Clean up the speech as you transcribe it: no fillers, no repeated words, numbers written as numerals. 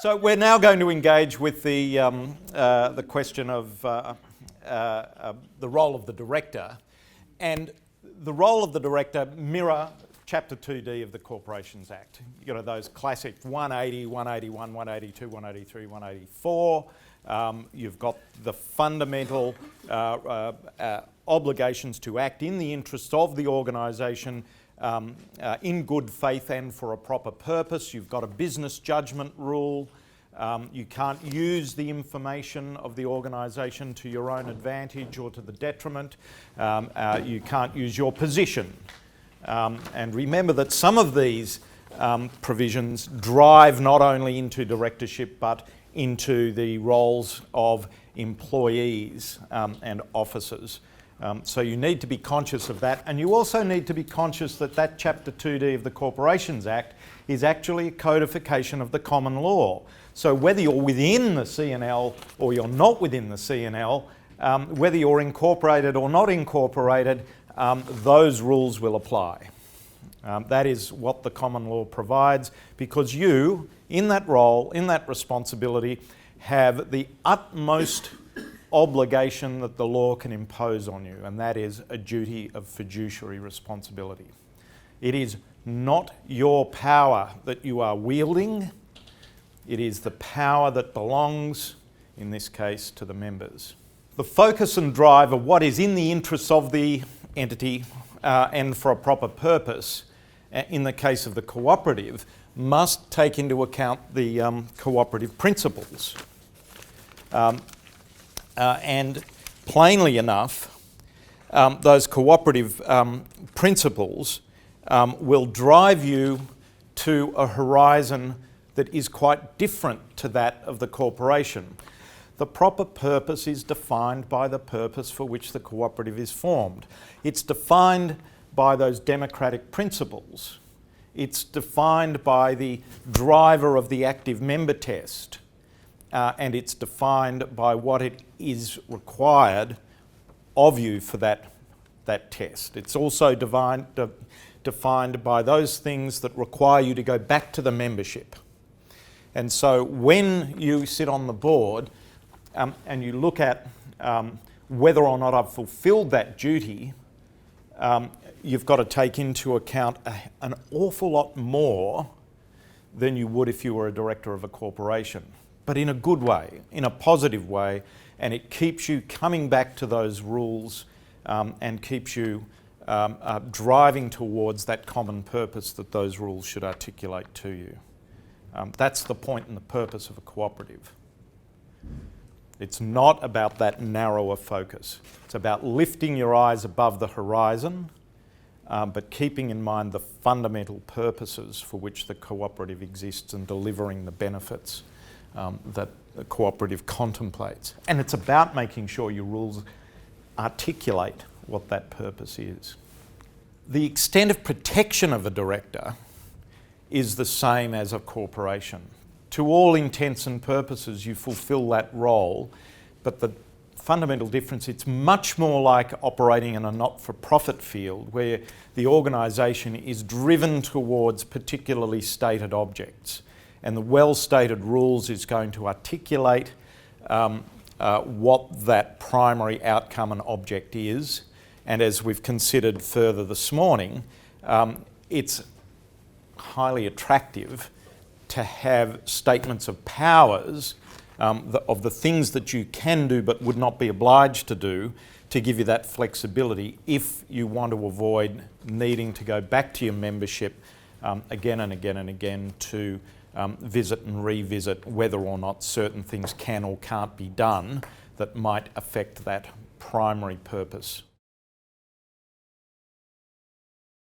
So we're now going to engage with the question of the role of the director, and the role of the director mirror Chapter 2D of the Corporations Act. You know, those classic 180, 181, 182, 183, 184. You've got the fundamental obligations to act in the interests of the organisation in good faith and for a proper purpose. You've got a business judgment rule. You can't use the information of the organisation to your own advantage or to the detriment. You can't use your position. And remember that some of these provisions drive not only into directorship but into the roles of employees and officers. So you need to be conscious of that, and you also need to be conscious that that Chapter 2D of the Corporations Act is actually a codification of the common law. So whether you're within the C&L or you're not within the C&L, whether you're incorporated or not incorporated, those rules will apply. That is what the common law provides, because you, in that role, in that responsibility, have the utmost obligation that the law can impose on you, and that is a duty of fiduciary responsibility. It is not your power that you are wielding, it is the power that belongs, in this case, to the members. The focus and drive of what is in the interests of the entity and for a proper purpose, in the case of the cooperative, must take into account the cooperative principles. And plainly enough, those cooperative principles will drive you to a horizon that is quite different to that of the corporation. The proper purpose is defined by the purpose for which the cooperative is formed. It's defined by those democratic principles. It's defined by the driver of the active member test. And it's defined by what it is required of you for that test. It's also defined by those things that require you to go back to the membership. And so when you sit on the board and you look at whether or not I've fulfilled that duty, you've got to take into account an awful lot more than you would if you were a director of a corporation, but in a good way, in a positive way, and it keeps you coming back to those rules and keeps you driving towards that common purpose that those rules should articulate to you. That's the point and the purpose of a cooperative. It's not about that narrower focus. It's about lifting your eyes above the horizon, but keeping in mind the fundamental purposes for which the cooperative exists and delivering the benefits that the cooperative contemplates. And it's about making sure your rules articulate what that purpose is. The extent of protection of a director is the same as a corporation. To all intents and purposes, you fulfil that role, but the fundamental difference, it's much more like operating in a not-for-profit field where the organisation is driven towards particularly stated objects. And the well-stated rules is going to articulate what that primary outcome and object is. And as we've considered further this morning, it's highly attractive to have statements of powers of the things that you can do but would not be obliged to do, to give you that flexibility if you want to avoid needing to go back to your membership again and again and again to visit and revisit whether or not certain things can or can't be done that might affect that primary purpose.